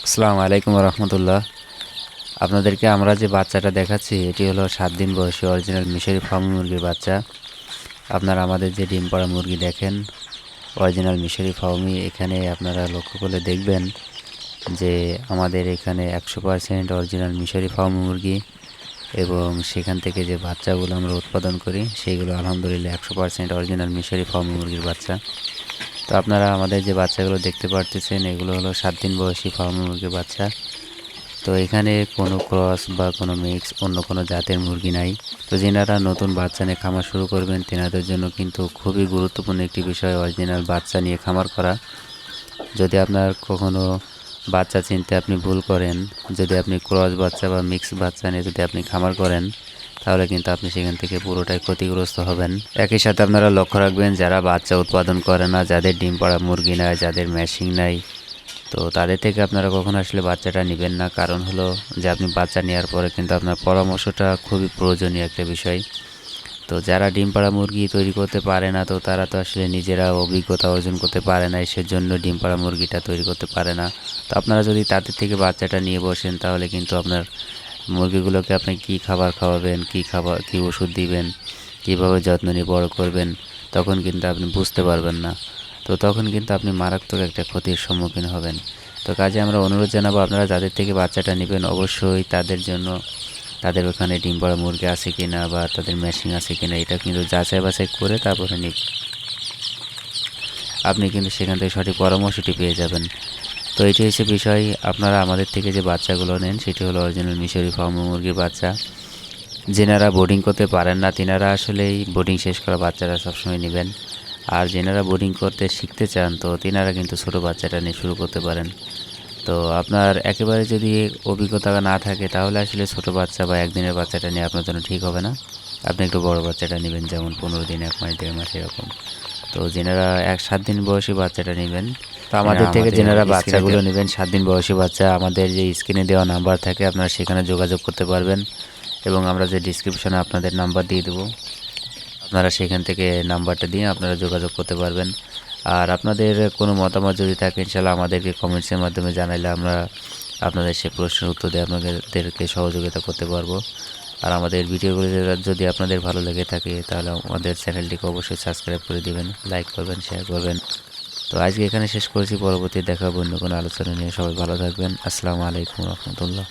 আসসালামু আলাইকুম রহমতুল্লাহ। আপনাদেরকে আমরা যে বাচ্চাটা দেখাচ্ছি এটি হলো 7 দিন বয়সী অরিজিনাল মিশরি ফার্ম মুরগির বাচ্চা। আপনারা আমাদের যে ডিম পাড়া মুরগি দেখেন অরিজিনাল মিশরি ফার্মি, এখানে আপনারা লক্ষ্য করলে দেখবেন যে আমাদের এখানে 100% অরিজিনাল মিশরি ফার্ম মুরগি, এবং সেখান থেকে যে বাচ্চাগুলো আমরা উৎপাদন করি সেইগুলো আলহামদুলিল্লাহ 100% অরিজিনাল মিশরি ফার্ম মুরগির বাচ্চা। তো আপনারা আমাদের যে বাচ্চাগুলো দেখতে পারতেছেন এগুলো হলো 7 দিন বয়সী ফার্ম মুরগির বাচ্চা। তো এখানে কোনো ক্রস বা কোনো মিক্স অন্য কোনো জাতের মুরগি নাই। তো যেনারা নতুন বাচ্চা নিয়ে খামার শুরু করবেন তেনাদের জন্য কিন্তু খুবই গুরুত্বপূর্ণ একটি বিষয় অরিজিনাল বাচ্চা নিয়ে খামার করা। যদি আপনার কখনো বাচ্চা চিনতে আপনি ভুল করেন, যদি আপনি ক্রস বাচ্চা বা মিক্স বাচ্চা নিয়ে যদি আপনি খামার করেন, তাহলে কিন্তু আপনি সেখান থেকে পুরোটাই ক্ষতিগ্রস্ত হবেন। একই সাথে আপনারা লক্ষ্য রাখবেন যারা বাচ্চা উৎপাদন করে না, যাদের ডিম পাড়া মুরগি নাই, যাদের ম্যাশিং নাই, তো তাদের থেকে আপনারা কখনো আসলে বাচ্চাটা নেবেন না। কারণ হলো যে আপনি বাচ্চা নেওয়ার পরে কিন্তু আপনার পরামর্শটা খুবই প্রয়োজনীয় একটা বিষয়। তো যারা ডিম পাড়া মুরগি তৈরি করতে পারে না, তো তারা তো আসলে নিজেরা অভিজ্ঞতা অর্জন করতে পারে না, সেজন্য ডিম পাড়া মুরগিটা তৈরি করতে পারে না। তো আপনারা যদি তাদের থেকে বাচ্চাটা নিয়ে বসেন তাহলে কিন্তু আপনার মুরগিগুলোকে আপনি কী খাবার খাওয়াবেন, কী ওষুধ দিবেন, কীভাবে যত্ন নিয়ে বড় করবেন, তখন কিন্তু আপনি বুঝতে পারবেন না। তো তখন কিন্তু আপনি মারাত্মক একটা ক্ষতির সম্মুখীন হবেন। তো কাজে আমরা অনুরোধ জানাবো আপনারা যাদের থেকে বাচ্চাটা নেবেন অবশ্যই তাদের জন্য তাদের ওখানে ডিম পাড়া মুরগি আছে কিনা বা তাদের মেশিন আছে কিনা এটা কিন্তু যাচাই বাছাই করে তারপরে আপনি কিন্তু সেখান থেকে সঠিক পরামর্শটি পেয়ে যাবেন। তো এটি হচ্ছে বিষয়, আপনারা আমাদের থেকে যে বাচ্চাগুলো নেন সেটি হলো অরিজিনাল মিশরি ফার্ম মুরগির বাচ্চা। যেনারা বোর্ডিং করতে পারেন না তিনারা আসলেই বোর্ডিং শেষ করা বাচ্চারা সবসময় নেবেন। আর যেনারা বোর্ডিং করতে শিখতে চান তো তিনারা কিন্তু ছোটো বাচ্চাটা নিয়ে শুরু করতে পারেন। তো আপনার একেবারে যদি অভিজ্ঞতা না থাকে তাহলে আসলে ছোটো বাচ্চা বা একদিনের বাচ্চাটা নিয়ে আপনার জন্য ঠিক হবে না। আপনি একটু বড় বাচ্চাটা নেবেন, যেমন 15 দিন, 1 মাস, 1.5 মাস এরকম। তো যেনারা 7 দিন বয়সী বাচ্চাটা নেবেন, তো আমাদের থেকে যেনারা বাচ্চাগুলো নেবেন 7 দিন বয়সী বাচ্চা, আমাদের যে স্ক্রিনে দেওয়া নাম্বার থাকে আপনারা সেখানে যোগাযোগ করতে পারবেন, এবং আমরা যে ডিসক্রিপশনে আপনাদের নাম্বার দিয়ে দেবো, আপনারা সেখান থেকে নাম্বারটা দিয়ে আপনারা যোগাযোগ করতে পারবেন। আর আপনাদের কোনো মতামত যদি থাকে ইনশাআল্লাহ আমাদেরকে কমেন্টসের মাধ্যমে জানাইলে আমরা আপনাদের সেই প্রশ্নের উত্তর দিয়ে আপনাদেরকে সহযোগিতা করতে পারবো। আর আমাদের ভিডিওগুলো যদি আপনাদের ভালো লেগে থাকে তাহলে আমাদের চ্যানেলটিকে অবশ্যই সাবস্ক্রাইব করে দিবেন, লাইক করবেন, শেয়ার করবেন। তো আজকে এখানে শেষ করেছি, পরবর্তী দেখা হবে অন্য কোনো আলোচনা নিয়ে। সবাই ভালো থাকবেন। আসসালামু আলাইকুম রহমতুল্লাহ।